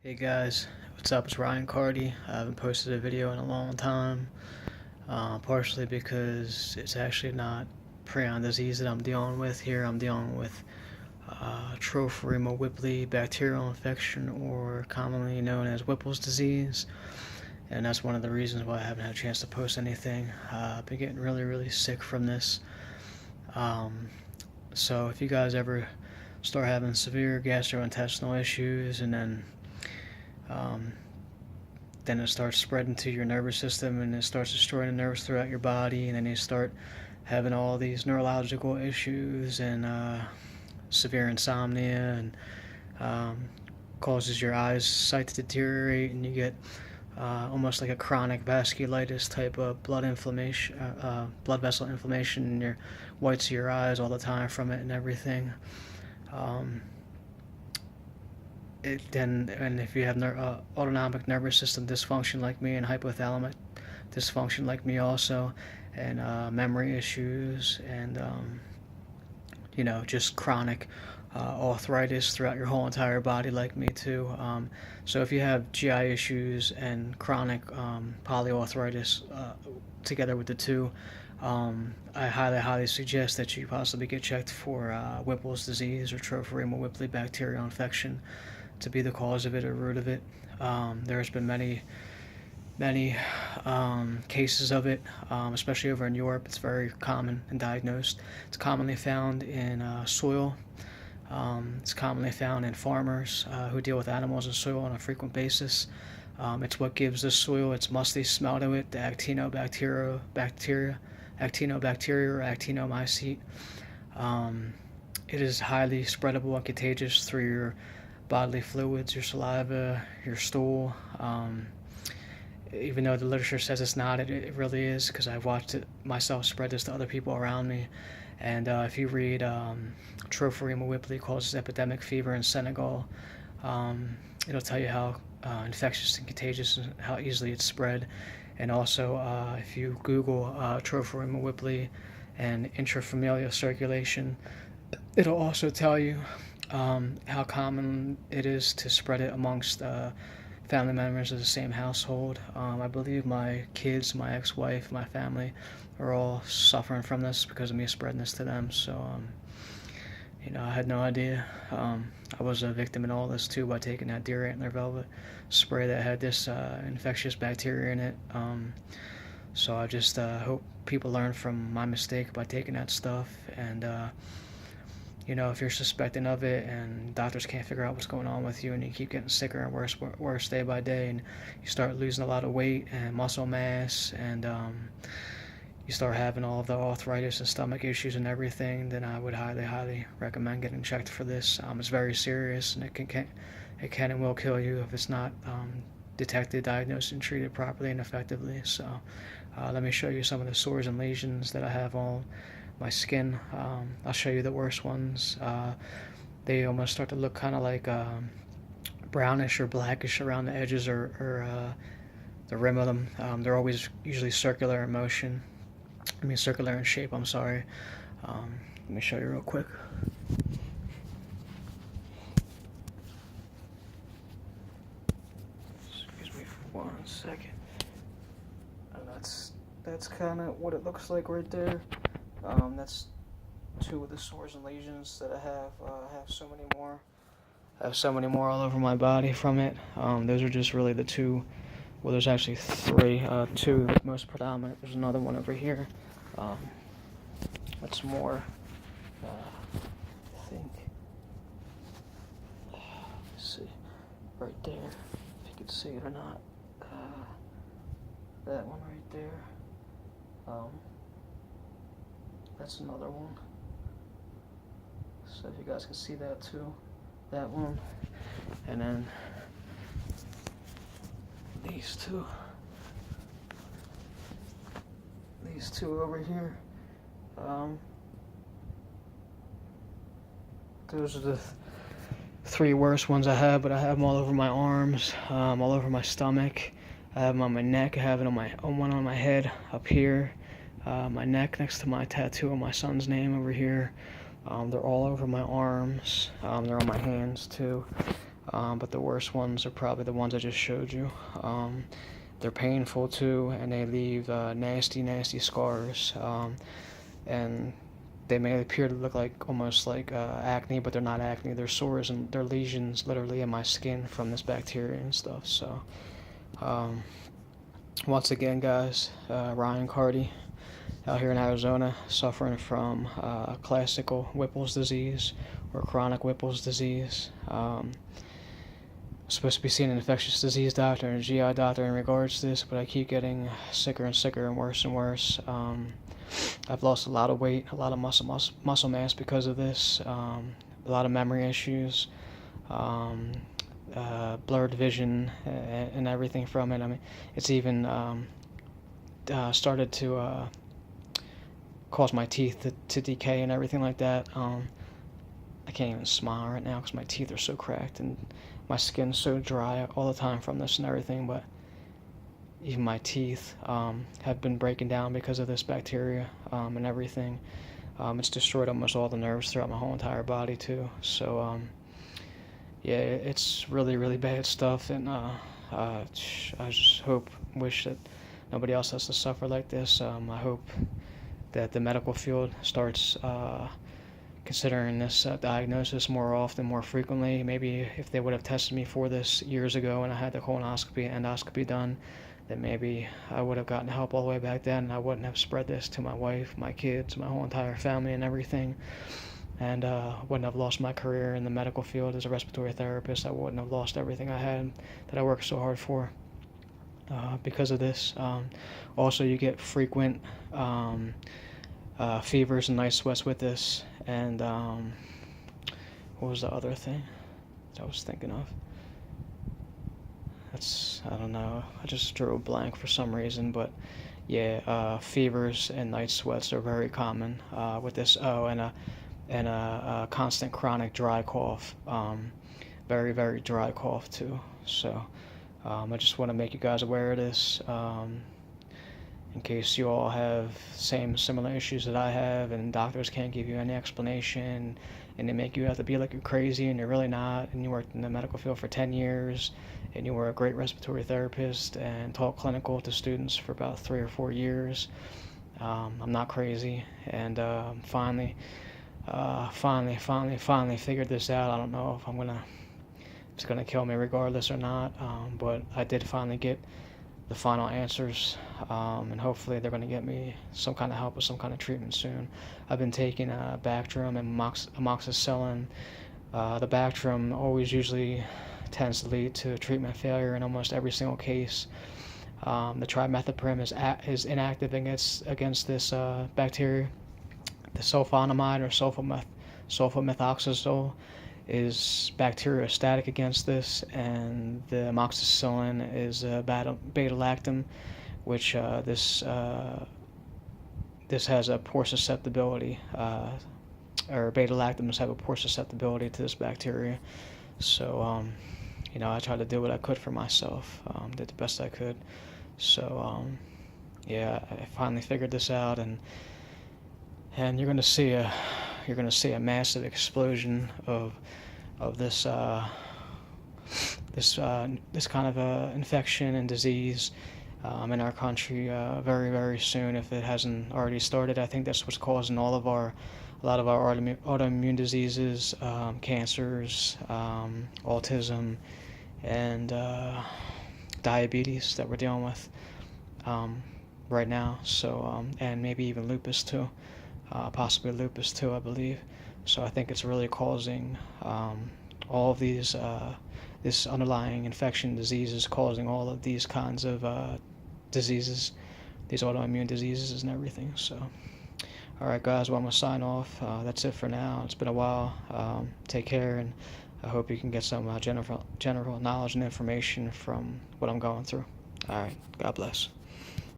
Hey guys, what's up? It's Ryan Carty. I haven't posted a video in a long time, partially because it's actually not prion disease that I'm dealing with here. I'm dealing with Trophorema Whippley bacterial infection, or commonly known as Whipples disease, and that's one of the reasons why I haven't had a chance to post anything. I've been getting really sick from this. Um, so if you guys ever start having severe gastrointestinal issues and um, then it starts spreading to your nervous system and it starts destroying the nerves throughout your body, and then you start having all these neurological issues and severe insomnia, and causes your eyesight to deteriorate, and you get almost like a chronic vasculitis type of blood inflammation, blood vessel inflammation in your whites of your eyes all the time from it and everything. Um, and if you have autonomic nervous system dysfunction like me, and hypothalamic dysfunction like me also, and memory issues, and just chronic arthritis throughout your whole entire body like me too. So if you have GI issues and chronic polyarthritis together with the two, I highly suggest that you possibly get checked for Whipple's disease or Trophorema Whippley bacterial infection to be the cause of it or root of it. There's been many cases of it, especially over in Europe. It's very common and diagnosed. It's commonly found in soil. It's commonly found in farmers who deal with animals and soil on a frequent basis. It's what gives the soil its musty smell to it, the actinobacteria or actinomycete. It is highly spreadable and contagious through your bodily fluids, your saliva, your stool. Even though the literature says it's not, it really is, because I've watched it myself spread this to other people around me. And if you read Trophorema Whippley causes epidemic fever in Senegal, it'll tell you how infectious and contagious and how easily it's spread. And also, if you Google Trophorema Whippley and intrafamilial circulation, it'll also tell you how common it is to spread it amongst family members of the same household. I believe my kids, my ex-wife, my family are all suffering from this because of me spreading this to them. So, I had no idea. I was a victim in all this too by taking that deer antler velvet spray that had this infectious bacteria in it. So I just hope people learn from my mistake by taking that stuff. And if you're suspecting of it and doctors can't figure out what's going on with you, and you keep getting sicker and worse day by day, and you start losing a lot of weight and muscle mass, and you start having all of the arthritis and stomach issues and everything, then I would highly recommend getting checked for this. It's very serious, and it can and will kill you if it's not detected, diagnosed, and treated properly and effectively. So let me show you some of the sores and lesions that I have on my skin. I'll show you the worst ones. They almost start to look kind of like brownish or blackish around the edges, or the rim of them. They're always usually circular in motion. Circular in shape, I'm sorry. Let me show you real quick. Excuse me for 1 second. And that's kind of what it looks like right there. That's two of the sores and lesions that I have. I have so many more. I have so many more all over my body from it. Those are just really the two. Well, there's actually three. Two most predominant. There's another one over here. That's more. I think. Let's see, right there. If you can see it or not. That one right there. That's another one. So if you guys can see that too, that one, and then these two over here. Those are the three worst ones I have, but I have them all over my arms, all over my stomach. I have them on my neck. I have it on one on my head up here. My neck next to my tattoo of my son's name over here. They're all over my arms. They're on my hands too. but the worst ones are probably the ones I just showed you. They're painful too, and they leave nasty, nasty scars. And they may appear to look like almost like acne, but they're not acne. They're sores and they're lesions literally in my skin from this bacteria and stuff. So, once again, guys, Ryan Carty out here in Arizona, suffering from classical Whipples disease or chronic Whipples disease. Supposed to be seeing an infectious disease doctor and a GI doctor in regards to this, but I keep getting sicker and sicker and worse and worse. I've lost a lot of weight, a lot of muscle mass because of this, a lot of memory issues, blurred vision, and everything from it. I mean, it's even started to cause my teeth to decay and everything like that. I can't even smile right now because my teeth are so cracked and my skin's so dry all the time from this and everything, but even my teeth have been breaking down because of this bacteria and everything. It's destroyed almost all the nerves throughout my whole entire body too. So yeah, it's really, really bad stuff, and I just wish that nobody else has to suffer like this. I hope that the medical field starts considering this diagnosis more often, more frequently. Maybe if they would have tested me for this years ago and I had the colonoscopy and endoscopy done, then maybe I would have gotten help all the way back then, and I wouldn't have spread this to my wife, my kids, my whole entire family and everything. And wouldn't have lost my career in the medical field as a respiratory therapist. I wouldn't have lost everything I had that I worked so hard for because of this. Also, you get frequent fevers and night sweats with this. And what was the other thing that I was thinking of? I don't know. I just drew a blank for some reason, but yeah, fevers and night sweats are very common with this. Oh, and a constant chronic dry cough. Very, very dry cough too. So I just want to make you guys aware of this. In case you all have similar issues that I have, and doctors can't give you any explanation, and they make you have to be like you're crazy and you're really not, and you worked in the medical field for 10 years, and you were a great respiratory therapist and taught clinical to students for about 3 or 4 years. I'm not crazy, and finally figured this out. I don't know if it's gonna kill me regardless or not, but I did finally get the final answers, and hopefully they're going to get me some kind of help with some kind of treatment soon. I've been taking Bactrim and amoxicillin. The Bactrim usually tends to lead to treatment failure in almost every single case. The trimethoprim is inactive against this bacteria. The sulfonamide or sulfamethoxazole is bacteriostatic against this, and the amoxicillin is beta-lactam, which this has a poor susceptibility, or beta-lactams have a poor susceptibility to this bacteria. So, I tried to do what I could for myself, did the best I could. So, yeah, I finally figured this out, and you're going to see a massive explosion of this this kind of infection and disease in our country very, very soon, if it hasn't already started. I think that's what's causing a lot of our autoimmune diseases, cancers, autism, and diabetes that we're dealing with right now. So and maybe even lupus too. Possibly lupus too, I believe. So I think it's really causing all of these, this underlying infection diseases, causing all of these kinds of diseases, these autoimmune diseases and everything. So, all right, guys, well, I'm going to sign off. That's it for now. It's been a while. Take care, and I hope you can get some general knowledge and information from what I'm going through. All right, God bless.